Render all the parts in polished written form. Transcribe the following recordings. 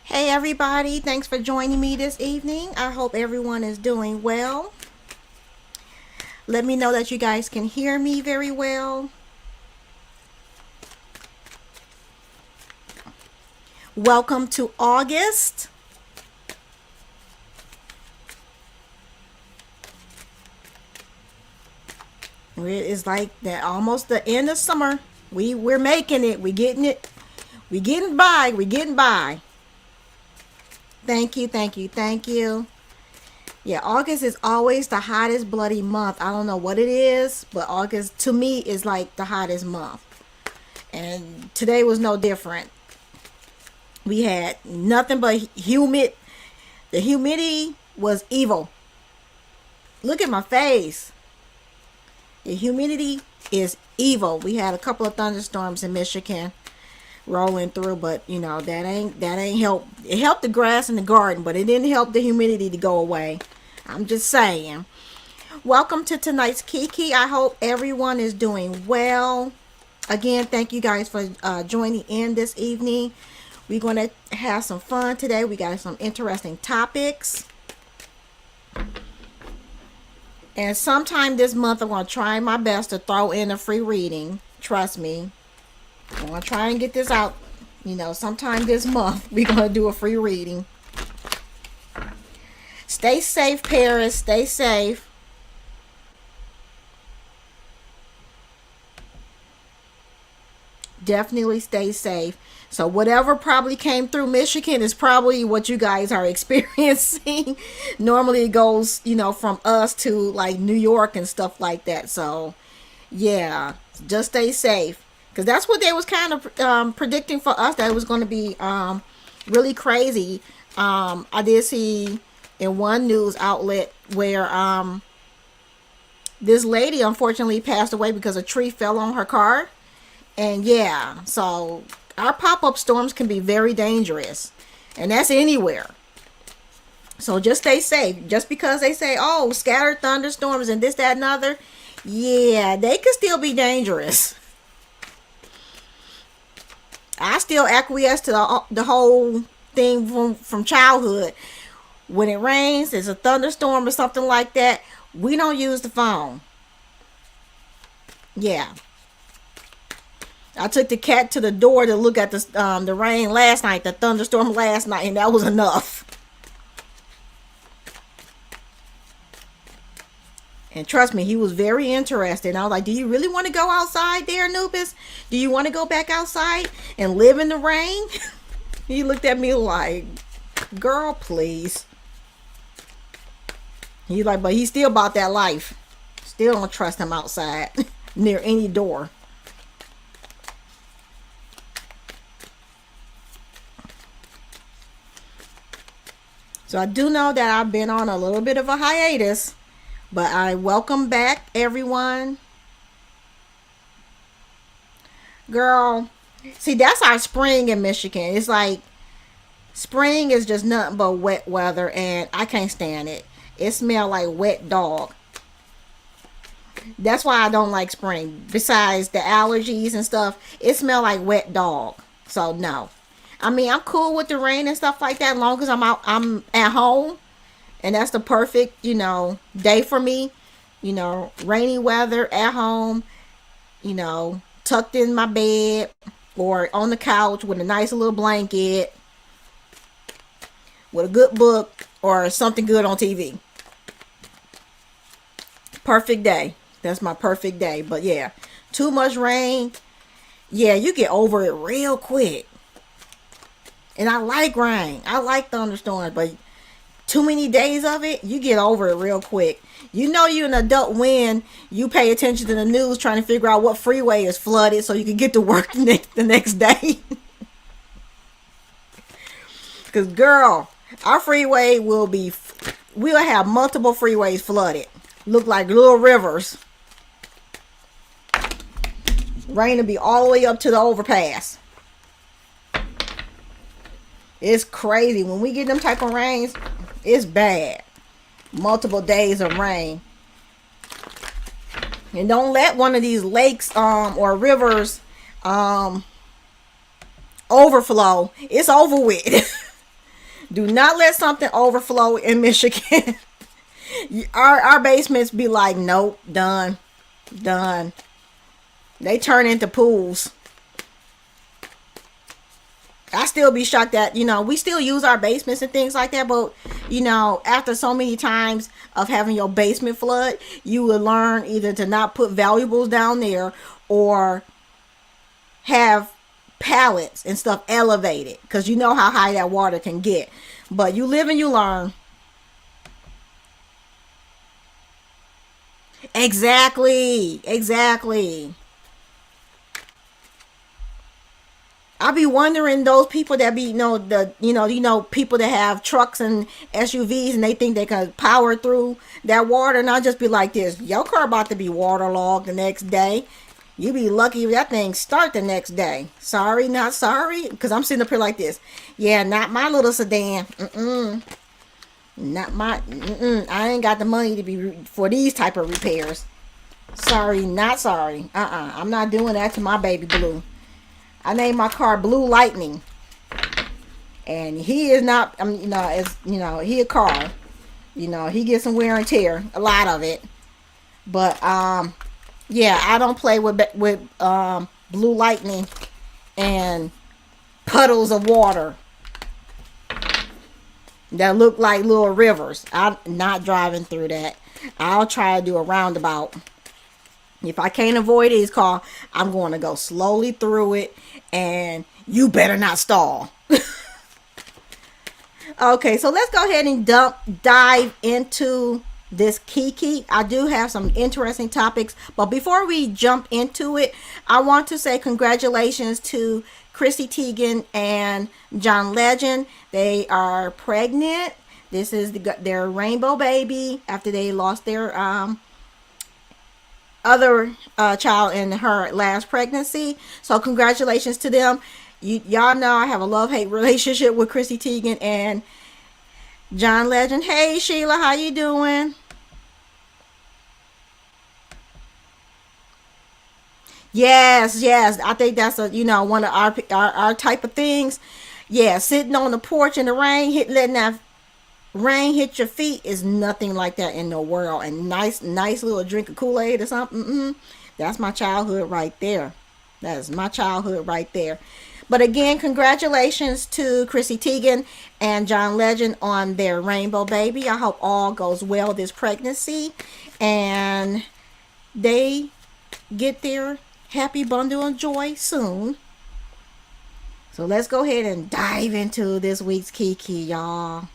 Hey everybody, thanks for joining me this evening. I hope everyone is doing well. Let me know that you guys can hear me very well. Welcome to August. It's like that almost the end of summer. We're making it. We're getting it. We're getting by. We're getting by. Thank you, thank you, thank you. Yeah, August is always the hottest bloody month. I don't know what it is, but August to me is like the hottest month. And today was no different. We had nothing but humid. The humidity was evil. Look at my face. The humidity is evil. We had a couple of thunderstorms in Michigan rolling through, but you know that ain't help. It helped the grass in the garden, but it didn't help the humidity to go away. I'm just saying. Welcome to tonight's Kiki. I hope everyone is doing well. Again, thank you guys for joining in this evening. We're going to have some fun today. We got some interesting topics. And sometime this month, I'm going to try my best to throw in a free reading. Trust me. I'm going to try and get this out. You know, sometime this month, we're going to do a free reading. Stay safe, Paris. Stay safe. Definitely stay safe. So whatever probably came through Michigan is probably what you guys are experiencing. Normally it goes, you know, from us to like New York and stuff like that. So yeah, just stay safe. Because that's what they was kind of predicting for us, that it was going to be really crazy. I did see in one news outlet where this lady unfortunately passed away because a tree fell on her car. And yeah, so our pop-up storms can be very dangerous. And that's anywhere. So just stay safe. Just because they say, oh, scattered thunderstorms and this, that, and other. Yeah, they could still be dangerous. I still acquiesce to the whole thing from childhood. When it rains, there's a thunderstorm or something like that, we don't use the phone. Yeah. I took the cat to the door to look at the rain last night, the thunderstorm last night, and that was enough. And trust me, he was very interested. And I was like, do you really want to go outside there, Anubis? Do you want to go back outside and live in the rain? He looked at me like, girl, please. He's like, but he's still about that life. Still don't trust him outside near any door. So I do know that I've been on a little bit of a hiatus, but I welcome back everyone. Girl, see, that's our spring in Michigan. It's like spring is just nothing but wet weather, and I can't stand it. It smells like wet dog. That's why I don't like spring. Besides the allergies and stuff, it smells like wet dog. So no. I mean, I'm cool with the rain and stuff like that, as long as I'm at home, and that's the perfect, you know, day for me. You know, rainy weather at home, you know, tucked in my bed or on the couch with a nice little blanket, with a good book or something good on TV. Perfect day. That's my perfect day. But yeah, too much rain, yeah, you get over it real quick. And I like rain. I like thunderstorms, but too many days of it, you get over it real quick. You know you're an adult when you pay attention to the news trying to figure out what freeway is flooded so you can get to work the next day. Because, girl, our freeway we'll have multiple freeways flooded. Look like little rivers. Rain will be all the way up to the overpass. It's crazy. When we get them type of rains, it's bad. Multiple days of rain. And don't let one of these lakes or rivers overflow. It's over with. Do not let something overflow in Michigan. Our basements be like, nope, done, done. They turn into pools. I still be shocked that, we still use our basements and things like that, but, after so many times of having your basement flood, you will learn either to not put valuables down there or have pallets and stuff elevated, because you know how high that water can get. But you live and you learn. Exactly. I be wondering those people that be, people that have trucks and SUVs and they think they can power through that water, and I just be like this: your car about to be waterlogged the next day. You be lucky if that thing start the next day. Sorry, not sorry, because I'm sitting up here like this. Yeah, not my little sedan. Not my. I ain't got the money to be for these type of repairs. Sorry, not sorry. I'm not doing that to my baby blue. I named my car Blue Lightning, and he is not. He a car. He gets some wear and tear, a lot of it. But yeah, I don't play with Blue Lightning and puddles of water that look like little rivers. I'm not driving through that. I'll try to do a roundabout. If I can't avoid his car, I'm going to go slowly through it, and you better not stall. Okay, so let's go ahead and dive into this Kiki. I do have some interesting topics, but before we jump into it, I want to say congratulations to Chrissy Teigen and John Legend. They are pregnant. This is their rainbow baby after they lost their other child in her last pregnancy. So congratulations to them. Y'all know I have a love-hate relationship with Chrissy Teigen and John Legend. Hey Sheila, how you doing? Yes, I think that's one of our type of things. Yeah, sitting on the porch in the rain, letting that rain hit your feet is nothing like that in the world. And nice little drink of Kool-Aid or something. That's my childhood right there. That is my childhood right there. But again, congratulations to Chrissy Teigen and John Legend on their rainbow baby. I hope all goes well this pregnancy, and they get their happy bundle of joy soon. So let's go ahead and dive into this week's Kiki, y'all.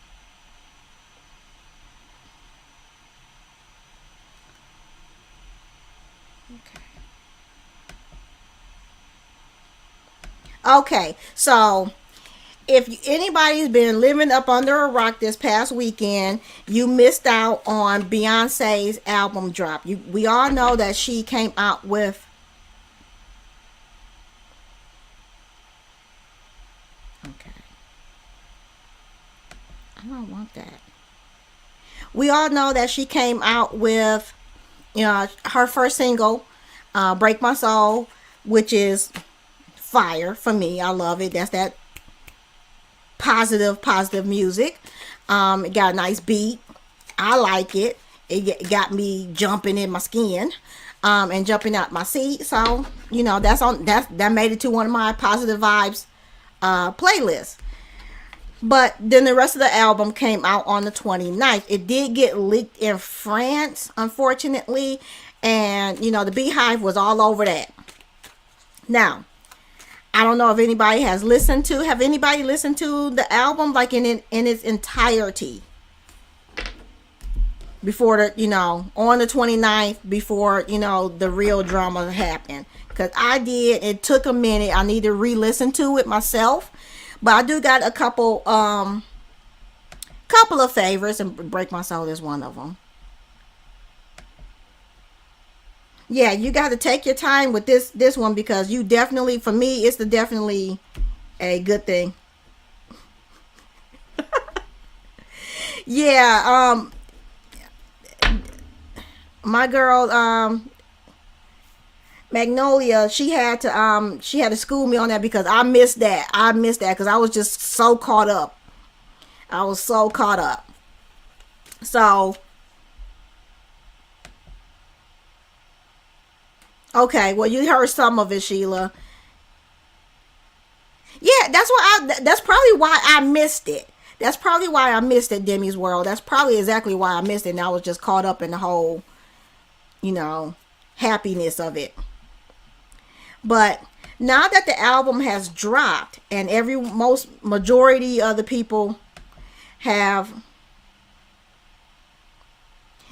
Okay, so if anybody's been living up under a rock this past weekend, you missed out on Beyonce's album drop. We all know that she came out with... Okay. I don't want that. We all know that she came out with, her first single, Break My Soul, which is fire for me. I love it. That's that positive music. It got a nice beat. I like it. It got me jumping in my skin, and jumping out my seat. So that made it to one of my positive vibes playlists. But then the rest of the album came out on the 29th. It did get leaked in France, unfortunately, and the Beehive was all over that. Now, I don't know if anybody has listened to. Have anybody listened to the album like in its entirety before on the 29th, before the real drama happened? Because I did. It took a minute. I need to re-listen to it myself, but I do got a couple of favorites, and Break My Soul is one of them. Yeah, you got to take your time with this one, because you definitely, for me, it's definitely a good thing. Yeah, my girl Magnolia, she had to school me on that, because I missed that because I was just so caught up. I was so caught up. So, okay, well, you heard some of it, Sheila. Yeah, that's probably why I missed it. That's probably why I missed it, Demi's World. That's probably exactly why I missed it. And I was just caught up in the whole, you know, happiness of it. But now that the album has dropped and every most majority of the people have,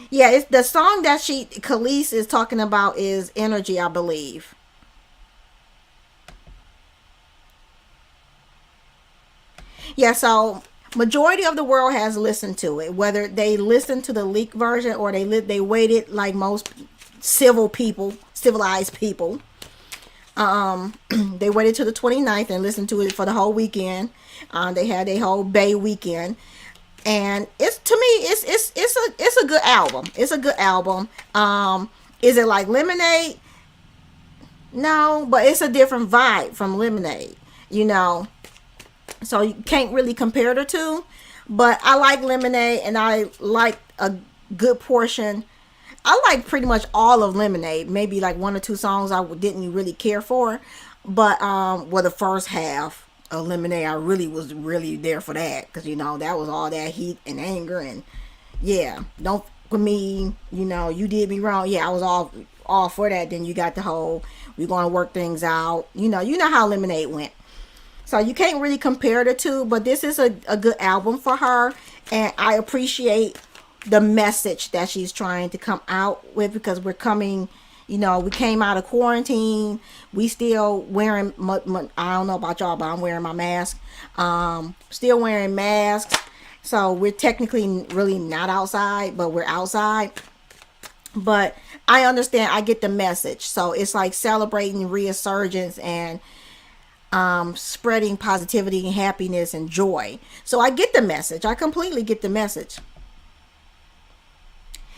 yeah, it's the song that Khalees is talking about is Energy, I believe. Yeah, so majority of the world has listened to it, whether they listened to the leaked version or they waited like most civilized people. They waited till the 29th and listened to it for the whole weekend. They had a whole Bay weekend, and it's, to me, it's a good album. It's a good album. Is it like Lemonade? No, but it's a different vibe from Lemonade. You know, so you can't really compare the two. But I like Lemonade, and I like a good portion. I like pretty much all of Lemonade. Maybe like one or two songs I didn't really care for, but well, the first half of Lemonade, I really was really there for that, because you know that was all that heat and anger, and yeah, don't with me, you know, you did me wrong. Yeah, I was all for that. Then you got the whole, we're gonna work things out. You know how Lemonade went. So you can't really compare the two, but this is a good album for her, and I appreciate the message that she's trying to come out with, because we're coming, you know, we came out of quarantine. We still wearing, I don't know about y'all, but I'm wearing my mask. Still wearing masks. So we're technically really not outside, but we're outside. But I understand, I get the message. So it's like celebrating resurgence and spreading positivity and happiness and joy. So I get the message. I completely get the message.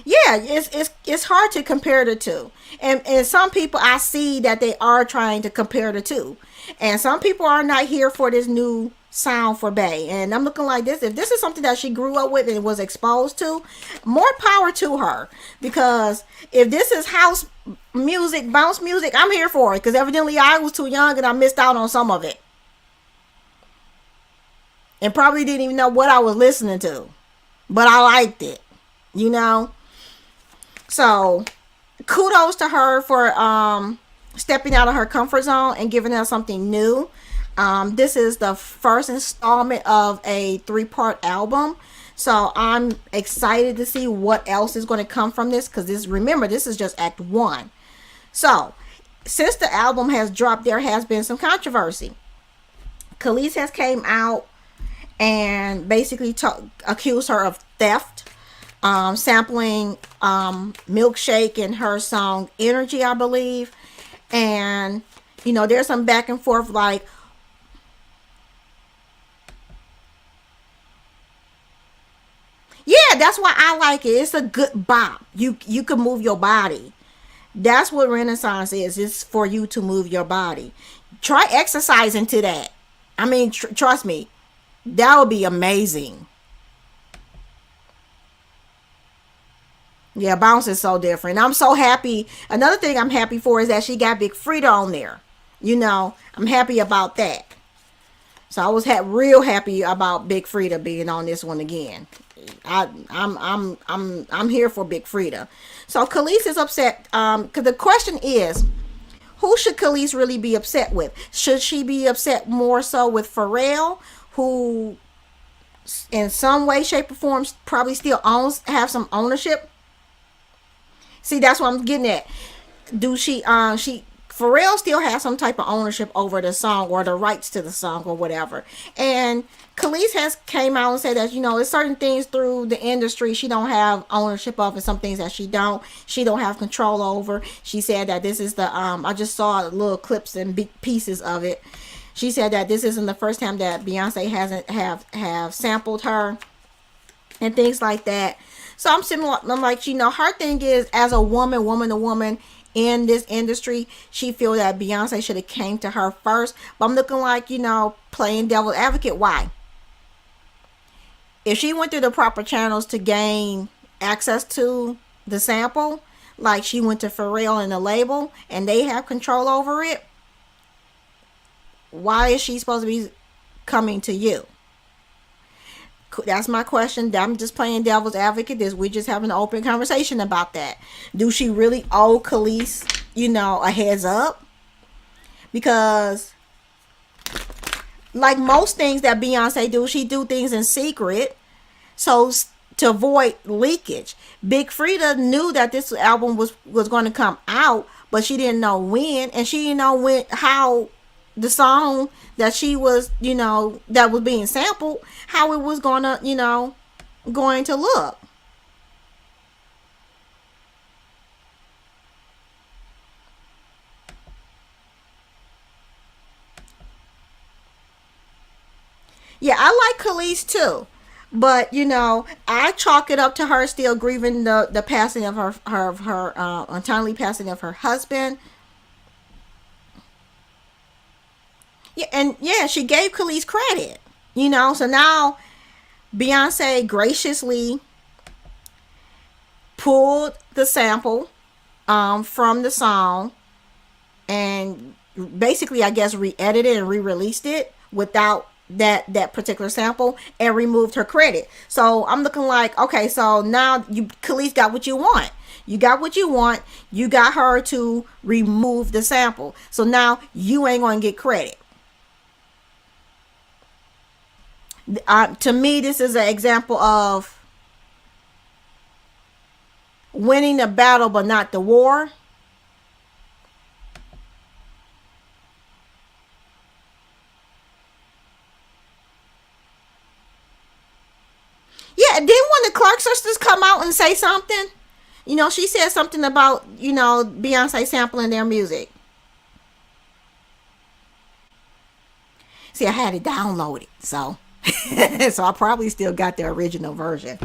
Yeah, it's hard to compare the two, and some people, I see that they are trying to compare the two, and some people are not here for this new sound for Bay. And I'm looking like this, if this is something that she grew up with and was exposed to, more power to her, because if this is house music, bounce music, I'm here for it, because evidently I was too young and I missed out on some of it and probably didn't even know what I was listening to, but I liked it, you know. So kudos to her for stepping out of her comfort zone and giving us something new. This is the first installment of a 3-part album, so I'm excited to see what else is going to come from this, because remember, this is just act 1. So since the album has dropped, there has been some controversy. Khalees has came out and basically accused her of theft, sampling Milkshake in her song Energy, I believe. And you know, there's some back and forth, like, yeah, that's why I like it. It's a good bop. You can move your body. That's what Renaissance is. It's for you to move your body. Try exercising to that. I mean, trust me, that would be amazing. Yeah, bounce is so different. I'm so happy. Another thing I'm happy for is that she got Big Frida on there. You know, I'm happy about that. So I was real happy about Big Frida being on this one again. I'm here for Big Frida. So Khalees is upset. Because the question is, who should Khalees really be upset with? Should she be upset more so with Pharrell, who in some way, shape, or form probably still have some ownership? See, that's what I'm getting at. Do Pharrell still has some type of ownership over the song or the rights to the song or whatever. And Khalees has came out and said that, you know, there's certain things through the industry she don't have ownership of, and some things that she don't have control over. She said that this is the I just saw little clips and big pieces of it. She said that this isn't the first time that Beyonce hasn't have sampled her and things like that. So I'm like, you know, her thing is, as a woman to woman in this industry, she feel that Beyonce should have came to her first. But I'm looking like, you know, playing devil's advocate. Why? if she went through the proper channels to gain access to the sample, like she went to Pharrell and the label, and they have control over it, why is she supposed to be coming to you? That's my question. I'm just playing devil's advocate. We just having an open conversation about that. Do she really owe Khalees, a heads up? Because like most things that Beyonce do, she do things in secret, so to avoid leakage. Big Frida knew that this album was going to come out, but she didn't know when, and she didn't know how the song that she was, that was being sampled, how it was gonna, going to look. Yeah, I like Khalees too, but I chalk it up to her still grieving the passing of her untimely passing of her husband. Yeah, and yeah, she gave Khalees credit, So now Beyonce graciously pulled the sample from the song and basically, I guess, re-edited and re-released it without that particular sample and removed her credit. So I'm looking like, okay, so now Khalees got what you want. You got what you want. You got her to remove the sample. So now you ain't going to get credit. To me, this is an example of winning the battle but not the war. Yeah, didn't one of the Clark sisters come out and say something? She said something about, Beyonce sampling their music. See, I had it downloaded, so so I probably still got the original version.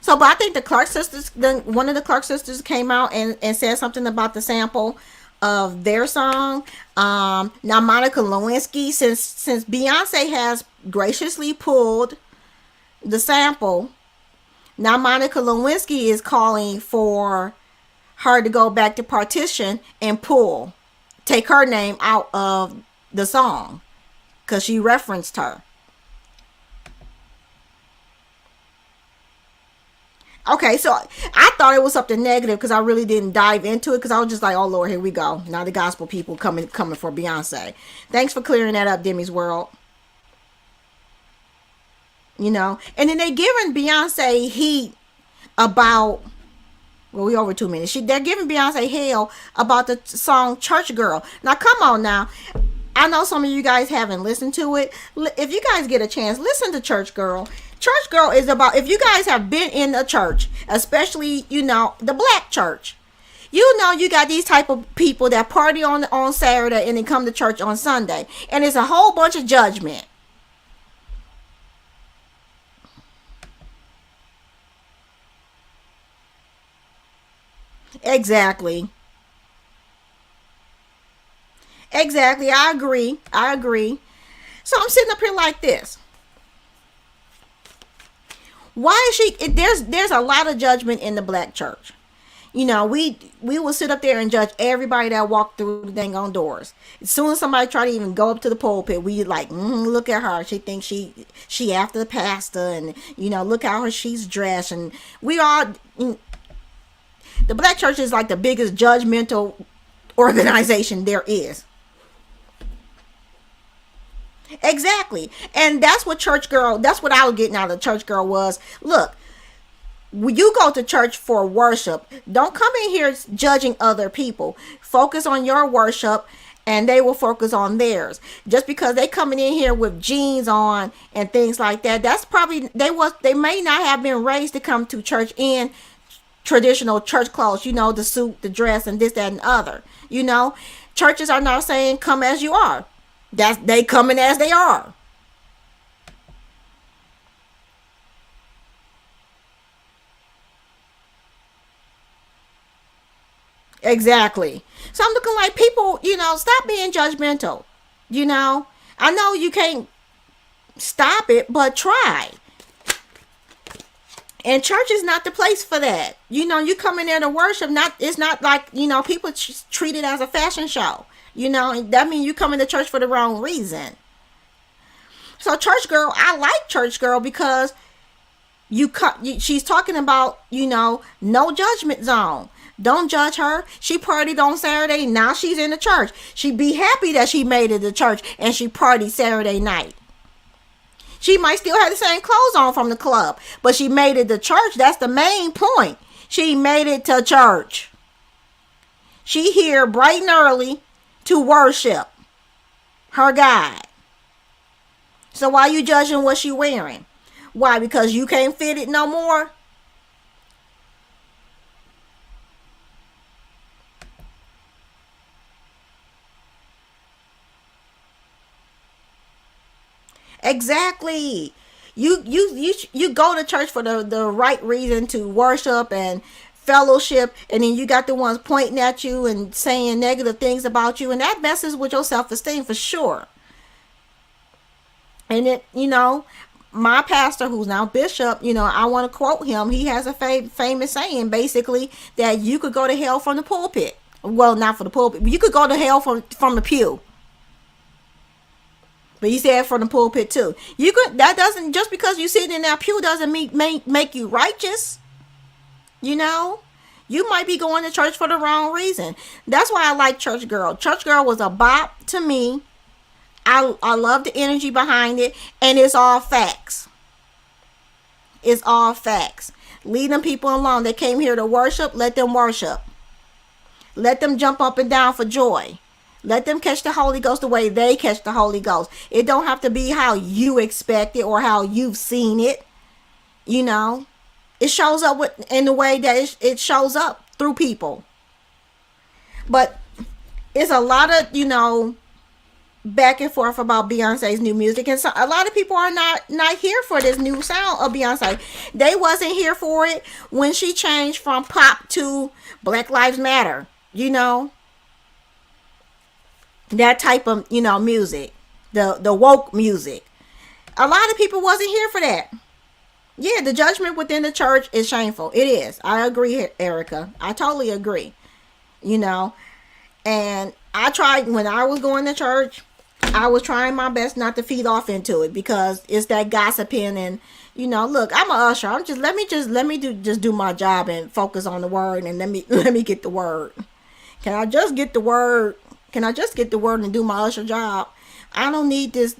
So, but I think the Clark sisters, one of the Clark sisters came out and said something about the sample of their song. Now Monica Lewinsky, since Beyonce has graciously pulled the sample, now Monica Lewinsky is calling for her to go back to Partition and take her name out of the song because she referenced her. Okay, so I thought it was something negative because I really didn't dive into it because I was just like, oh Lord, here we go. Now the gospel people coming for Beyonce. Thanks for clearing that up, Demi's World. And then they giving Beyonce heat about, well, we over 2 minutes. They're giving Beyonce hell about the song Church Girl. Now come on now. I know some of you guys haven't listened to it. If you guys get a chance, listen to Church Girl. Church Girl is about, if you guys have been in a church, especially, the black church, you got these type of people that party on Saturday and then come to church on Sunday. And it's a whole bunch of judgment. Exactly. Exactly. I agree. So I'm sitting up here like this. Why is she? There's a lot of judgment in the black church. We will sit up there and judge everybody that walked through the dang on doors. As soon as somebody try to even go up to the pulpit, we like, look at her. She thinks she after the pastor, and look how she's dressed, and we all. The black church is like the biggest judgmental organization there is. Exactly. And that's what that's what I was getting out of Church Girl was, look, when you go to church for worship, don't come in here judging other people. Focus on your worship and they will focus on theirs. Just because they coming in here with jeans on and things like that, that's probably, they may not have been raised to come to church in traditional church clothes, the suit, the dress, and this, that, and other. Churches are now saying, come as you are. They coming as they are. Exactly. So I'm looking like people, stop being judgmental. I know you can't stop it, but try. And church is not the place for that. You know, you come in there to worship. It's not like, you know, people treat it as a fashion show. You know, that means you come into church for the wrong reason. So church girl, I like church girl because she's talking about, you know, no judgment zone. Don't judge her. She partied on Saturday. Now she's in the church. She be happy that she made it to church and she partied Saturday night. She might still have the same clothes on from the club, but she made it to church. That's the main point. She made it to church. She here bright and early to worship her God. So why you judging what she wearing? Why? Because you can't fit it no more? Exactly. You go to church for the right reason, to worship and fellowship, and then you got the ones pointing at you and saying negative things about you, and that messes with your self-esteem for sure. And it, you know, my pastor, who's now bishop, you know, I want to quote him. He has a famous saying, basically, that you could go to hell from the pulpit. Well, not from the pulpit, but you could go to hell from the pew. But he said from the pulpit too. You could, that doesn't, just because you sit in that pew doesn't make you righteous. You know, you might be going to church for the wrong reason. That's why I like Church Girl. Church Girl was a bop to me. I love the energy behind it, and it's all facts. It's all facts. Leave them people alone. They came here to worship. Let them worship. Let them jump up and down for joy. Let them catch the Holy Ghost the way they catch the Holy Ghost. It don't have to be how you expect it or how you've seen it. You know, it shows up in the way that it shows up through people. But it's a lot of, you know, back and forth about Beyonce's new music, and so a lot of people are not here for this new sound of Beyonce. They wasn't here for it when she changed from pop to Black Lives Matter. You know, that type of, you know, music, the woke music. A lot of people wasn't here for that. Yeah, the judgment within the church is shameful. It is. I agree, Erica. I totally agree. You know, and I tried, when I was going to church, I was trying my best not to feed off into it, because it's that gossiping. And, you know, look, I'm an usher. Let me do my job and focus on the word, and let me get the word. Can I just get the word? Can I just get the word and do my usher job? I don't need this.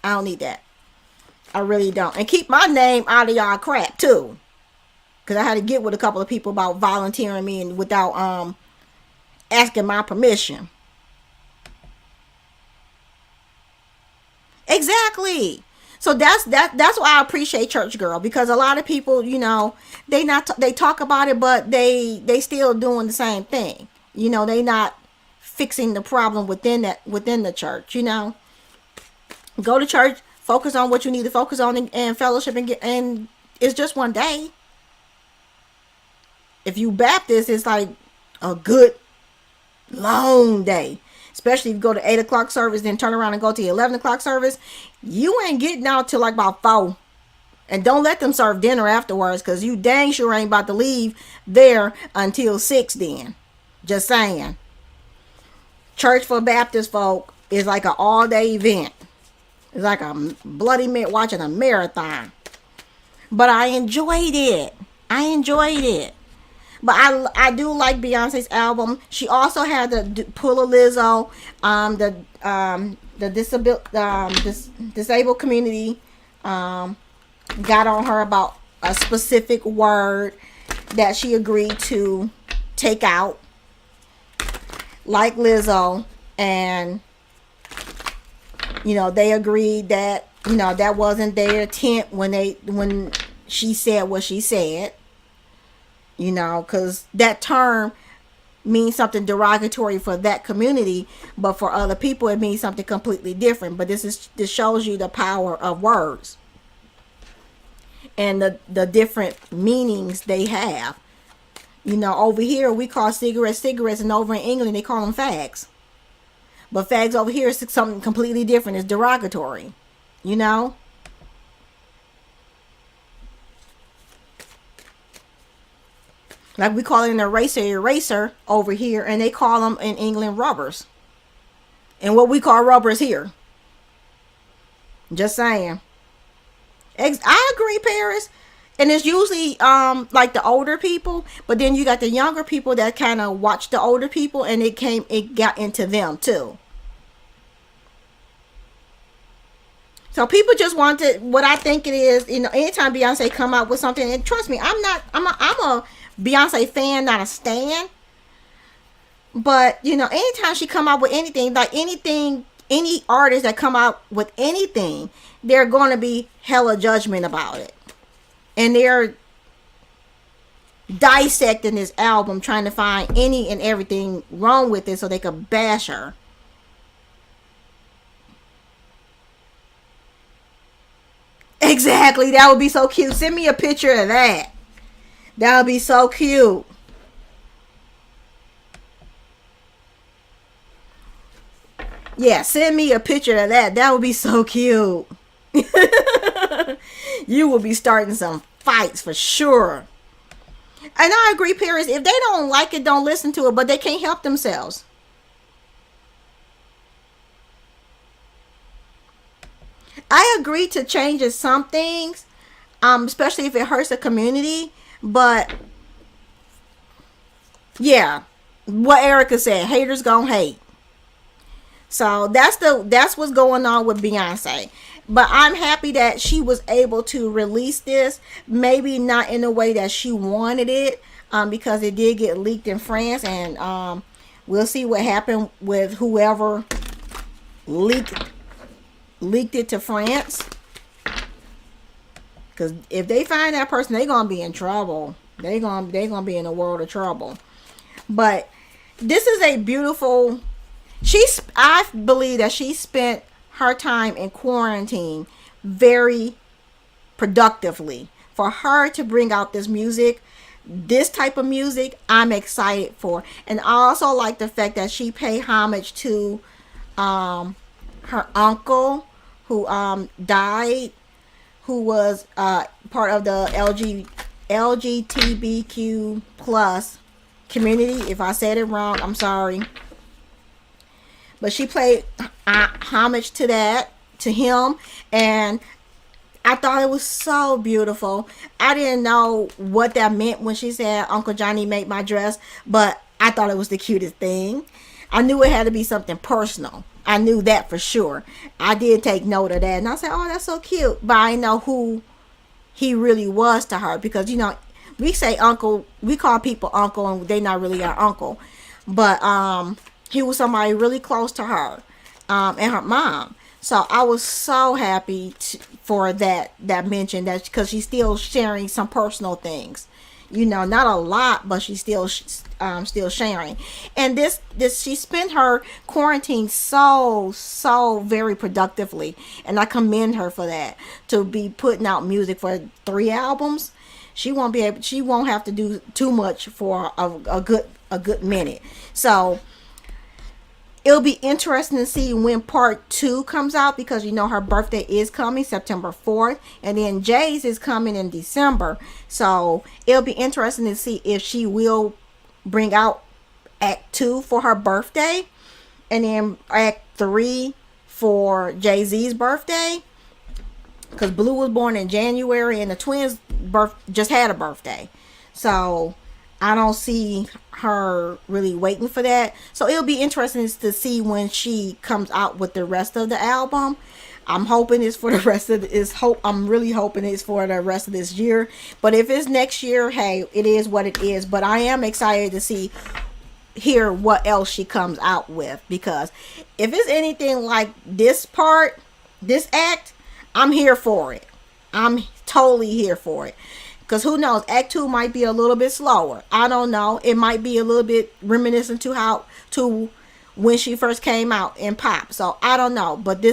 I don't need that. I really don't. And keep my name out of y'all crap too. Because I had to get with a couple of people about volunteering me and without asking my permission. Exactly. So that's why I appreciate Church Girl, because a lot of people, you know, they talk about it, but they still doing the same thing. You know, they not fixing the problem within the church. You know, go to church, focus on what you need to focus on, and fellowship, and it's just one day. If you Baptist, it's like a good long day. Especially if you go to 8 o'clock service, then turn around and go to the 11 o'clock service. You ain't getting out till like about 4. And don't let them serve dinner afterwards, because you dang sure ain't about to leave there until 6 then. Just saying. Church for Baptist folk is like an all-day event. It's like a bloody watching a marathon. But I enjoyed it. But I do like Beyonce's album. She also had the Pull a Lizzo, the disabled community got on her about a specific word that she agreed to take out, like Lizzo, and you know, they agreed that, you know, that wasn't their intent when she said what she said. You know, because that term means something derogatory for that community, but for other people it means something completely different. But this shows you the power of words and the different meanings they have. You know, over here we call cigarettes, and over in England they call them fags. But fags over here is something completely different. It's derogatory. you know. Like we call it an eraser over here, and they call them in England rubbers. And what we call rubbers here. Just saying. I agree, Paris. And it's usually like the older people, but then you got the younger people that kind of watch the older people, and it got into them too. So people just wanted what I think it is. You know, anytime Beyonce come out with something, and trust me, I'm a Beyonce fan, not a stan. But you know, anytime she come out with anything, like anything, any artist that come out with anything, they're going to be hella judgment about it, and they're dissecting this album, trying to find any and everything wrong with it so they could bash her. Exactly, that would be so cute. Send me a picture of that. That would be so cute. Yeah, send me a picture of that. That would be so cute. You will be starting some fights for sure. And I agree, Paris. If they don't like it, don't listen to it. But they can't help themselves. I agree to changes some things, especially if it hurts the community. But yeah, what Erica said, haters gonna hate. So that's what's going on with Beyonce. But I'm happy that she was able to release this. Maybe not in the way that she wanted it, because it did get leaked in France, and we'll see what happened with whoever leaked leaked it to France. Because if they find that person, they're gonna be in trouble. They gonna be in a world of trouble. But this is a beautiful. I believe that she spent her time in quarantine very productively. For her to bring out this type of music, I'm excited for. And I also like the fact that she paid homage to her uncle who died, who was part of the LGBTQ plus community. If I said it wrong, I'm sorry. But she played homage to him, and I thought it was so beautiful. I didn't know what that meant when she said Uncle Johnny made my dress, but I thought it was the cutest thing. I knew it had to be something personal. I knew that for sure. I did take note of that, and I said, "Oh, that's so cute." But I know who he really was to her, because we say uncle, we call people uncle, and they not really our uncle, but he was somebody really close to her, and her mom. So I was so happy for that mention, that because she's still sharing some personal things, not a lot, but she's still sharing. And this she spent her quarantine so very productively, and I commend her for that, to be putting out music for 3 albums. She won't have to do too much for a good minute. So it'll be interesting to see when part 2 comes out, because her birthday is coming September 4th, and then Jay's is coming in December. So it'll be interesting to see if she will bring out Act 2 for her birthday, and then Act 3 for Jay-Z's birthday, because Blue was born in January, and the twins just had a birthday. So I don't see her really waiting for that. So it'll be interesting to see when she comes out with the rest of the album. I'm hoping it's for the rest of I'm really hoping it's for the rest of this year. But if it's next year, hey, it is what it is. But I am excited to hear what else she comes out with, because if it's anything like this act, I'm here for it. I'm totally here for it. Because who knows, Act 2 might be a little bit slower. I don't know. It might be a little bit reminiscent to when she first came out in pop. So I don't know. But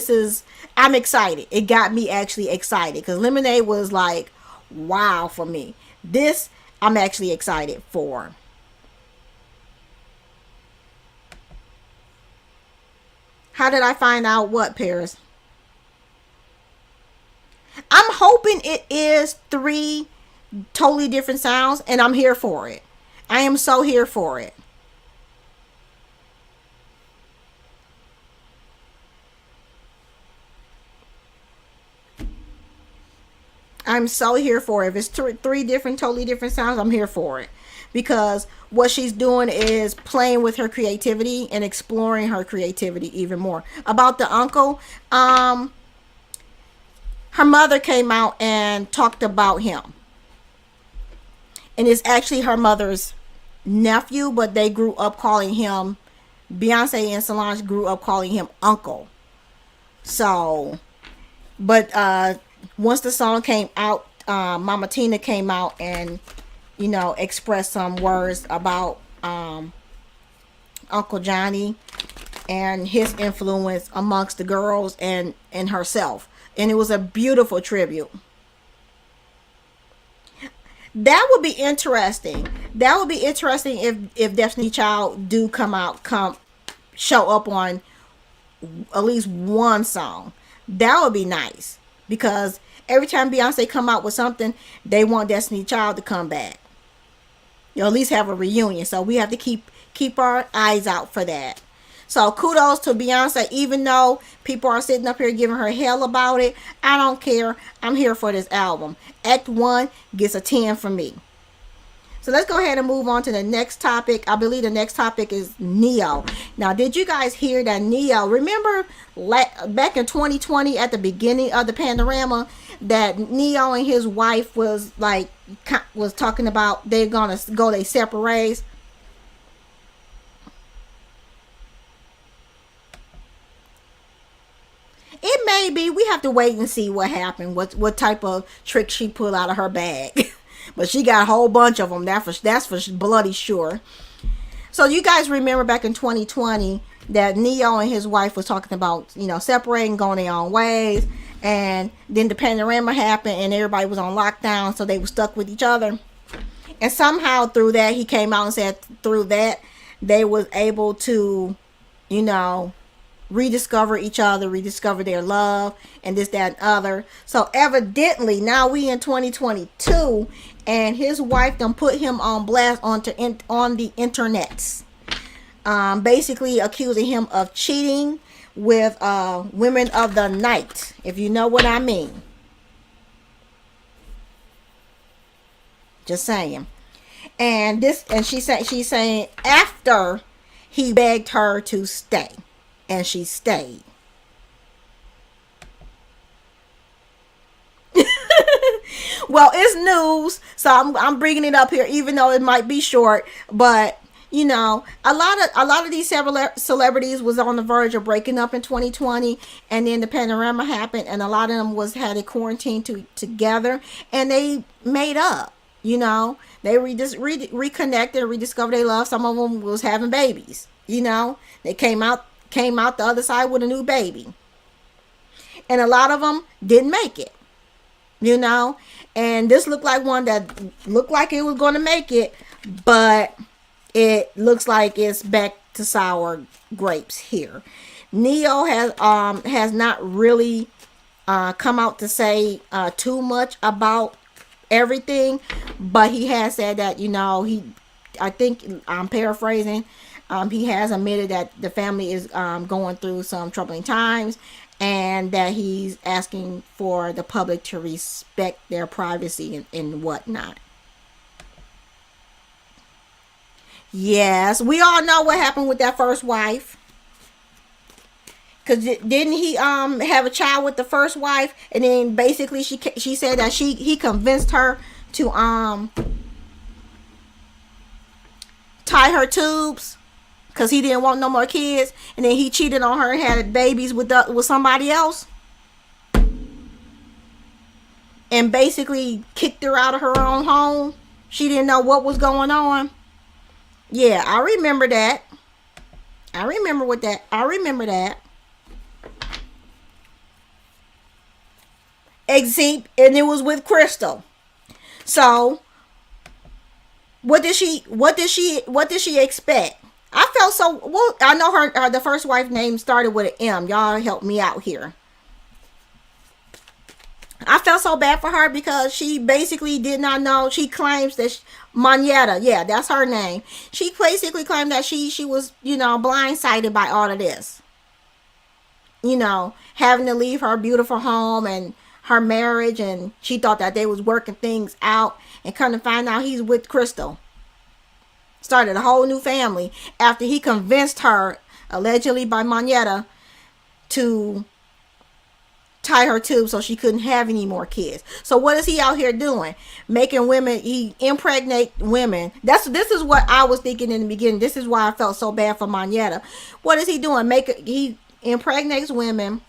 I'm excited. It got me actually excited. Because Lemonade was like, wow for me. This, I'm actually excited for. How did I find out what, Paris? I'm hoping it is three totally different sounds, and I'm here for it. I am so here for it. I'm so here for it. If it's three different, totally different sounds, I'm here for it. Because what she's doing is playing with her creativity and exploring her creativity even more. About the uncle, her mother came out and talked about him. And it's actually her mother's nephew, but they grew up calling him, Beyonce and Solange grew up calling him uncle. So, but once the song came out, Mama Tina came out and, expressed some words about Uncle Johnny and his influence amongst the girls and herself. And it was a beautiful tribute. That would be interesting. That would be interesting if Destiny Child do come show up on at least one song. That would be nice, because every time Beyonce come out with something, they want Destiny Child to come back. At least have a reunion. So we have to keep our eyes out for that. So kudos to Beyonce, even though people are sitting up here giving her hell about it. I don't care. I'm here for this album. Act 1 gets a 10 from me. So let's go ahead and move on to the next topic. I believe the next topic is Neyo. Now, did you guys hear that Neyo? Remember back in 2020 at the beginning of the panorama that Neyo and his wife was talking about they're gonna go their separate ways. It may be. We have to wait and see what happened. What type of trick she pulled out of her bag. But she got a whole bunch of them. That's for bloody sure. So you guys remember back in 2020 that Neyo and his wife was talking about, separating, going their own ways. And then the panorama happened and everybody was on lockdown. So they were stuck with each other. And somehow through that, he came out and said through that, they was able to, rediscover each other, rediscover their love, and this, that, and other. So evidently now we in 2022, and his wife done put him on blast on the internets, basically accusing him of cheating with women of the night, if you know what I mean. Just saying. And she's saying after he begged her to stay. And she stayed. Well, it's news, so I'm bringing it up here, even though it might be short. But a lot of these celebrities was on the verge of breaking up in 2020, and then the panorama happened, and a lot of them had a quarantine together, and they made up. They reconnected, rediscovered their love. Some of them was having babies. They came out the other side with a new baby. And a lot of them didn't make it. And this looked like one that looked like it was going to make it, but it looks like it's back to sour grapes here. Neyo has not really come out to say too much about everything, but he has said that, I think I'm paraphrasing, he has admitted that the family is going through some troubling times, and that he's asking for the public to respect their privacy and whatnot. Yes, we all know what happened with that first wife. Cause didn't he have a child with the first wife, and then basically she said that he convinced her to tie her tubes because he didn't want no more kids, and then he cheated on her and had babies with somebody else, and basically kicked her out of her own home. She didn't know what was going on. Yeah, I remember that. I remember that. Except, and it was with Crystal. So, what did she expect? I felt so, well, I know her the first wife name started with an M. Y'all help me out here. I felt so bad for her because she basically did not know. She claims that Moneta, yeah, that's her name. She basically claimed that she was, blindsided by all of this. Having to leave her beautiful home and her marriage, and she thought that they was working things out, and come to find out he's with Crystal. Started a whole new family after he convinced her, allegedly by Moneta, to tie her tube so she couldn't have any more kids. So what is he out here doing? Making women, he impregnate women. This is what I was thinking in the beginning. This is why I felt so bad for Moneta. What is he doing? He impregnates women.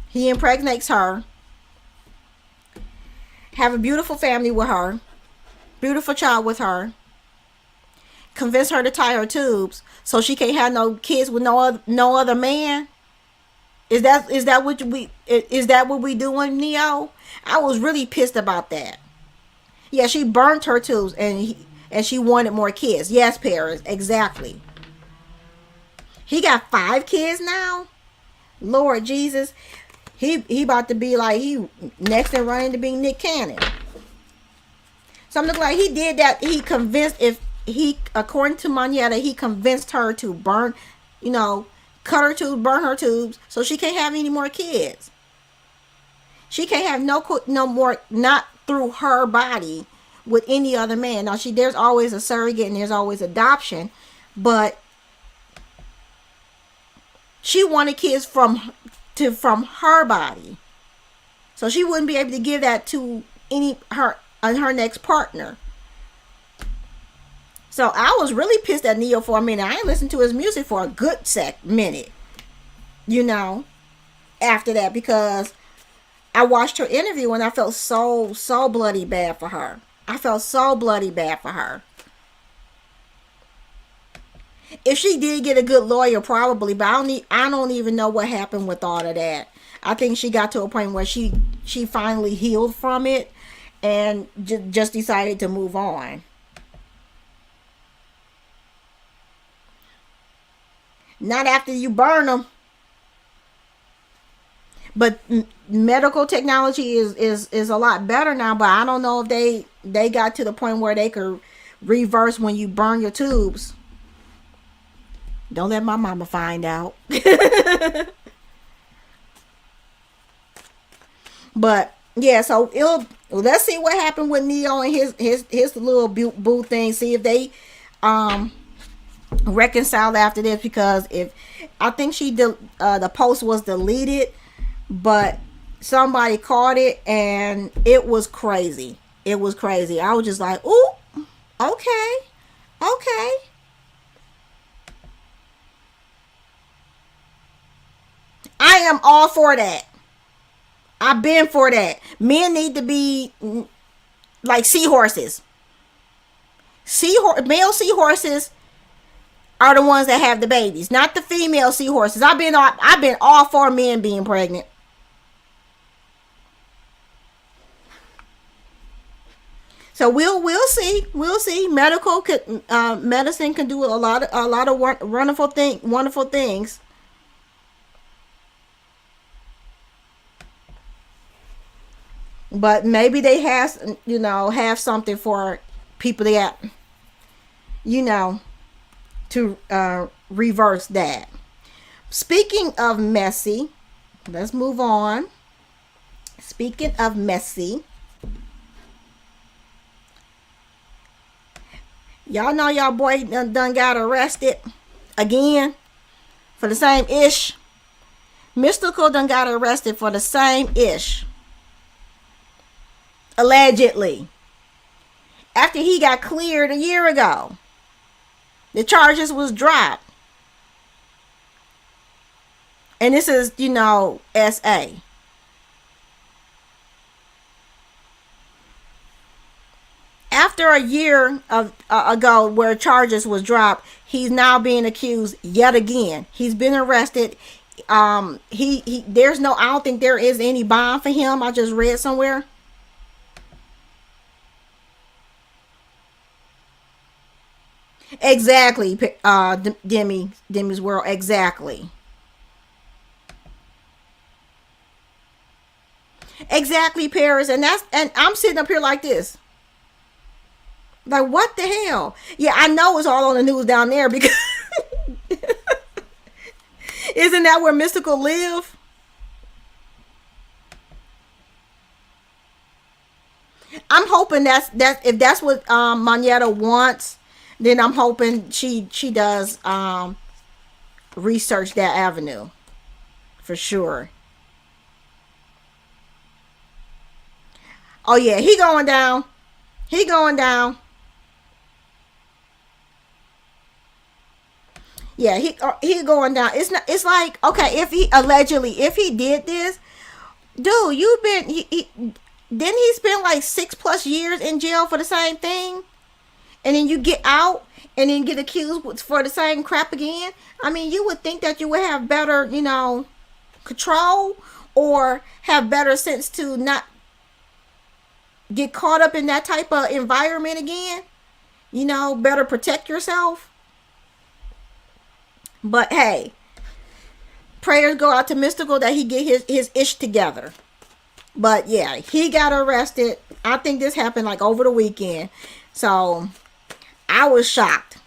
He impregnates her. Have a beautiful family with her. Beautiful child with her. Convince her to tie her tubes so she can't have no kids with no other man. Is that what we doing, Neyo? I was really pissed about that. Yeah, she burnt her tubes and she wanted more kids. Yes, Paris, exactly. He got 5 kids now. Lord Jesus, he about to be like he next in running to be Nick Cannon. So I'm looking like he did that. He convinced according to Moneta, he convinced her to burn, cut her tubes, burn her tubes, so she can't have any more kids. She can't have no more, not through her body, with any other man. Now there's always a surrogate and there's always adoption, but she wanted kids from her body, so she wouldn't be able to give that to her next partner. So I was really pissed at Neyo for a minute. I ain't listened to his music for a good minute, after that, because I watched her interview and I felt so bloody bad for her. I felt so bloody bad for her. If she did get a good lawyer, probably, but I don't even know what happened with all of that. I think she got to a point where she finally healed from it and just decided to move on. Not after you burn them. But medical technology is a lot better now, but I don't know if they got to the point where they could reverse when you burn your tubes. Don't let my mama find out. But yeah, so let's see what happened with Neyo and his little boo thing. See if they reconcile after this, because if I think the post was deleted, but somebody caught it and it was crazy. It was crazy. I was just like, ooh, okay. I am all for that. I've been for that. Men need to be like seahorses. Male seahorses are the ones that have the babies, not the female seahorses. I've been all for men being pregnant. So we'll see. Medicine can do a lot of wonderful things. But maybe they have something for people that to reverse that. Speaking of messy, let's move on. Speaking of messy, y'all know y'all boy done got arrested again for the same ish. Mystikal done got arrested for the same ish. Allegedly. After he got cleared a year ago. The charges was dropped. And this is, SA. After a year ago where charges was dropped, he's now being accused yet again. He's been arrested. I don't think there is any bond for him. I just read somewhere. Exactly, Demi's World, exactly. Exactly, Paris. And I'm sitting up here like this. Like, what the hell? Yeah, I know it's all on the news down there because isn't that where Mystikal live? I'm hoping that if that's what Moneta wants, then I'm hoping she does research that avenue for sure. Oh yeah, he going down. He going down. Yeah, he going down. It's not. It's like, okay, if he allegedly, if he did this, dude, you've been didn't he spend like 6+ years in jail for the same thing, and then you get out and then get accused for the same crap again. I mean, you would think that you would have better, control, or have better sense to not get caught up in that type of environment again. Better protect yourself. But hey, prayers go out to Mystikal that he get his ish together. But yeah, he got arrested. I think this happened like over the weekend. So I was shocked.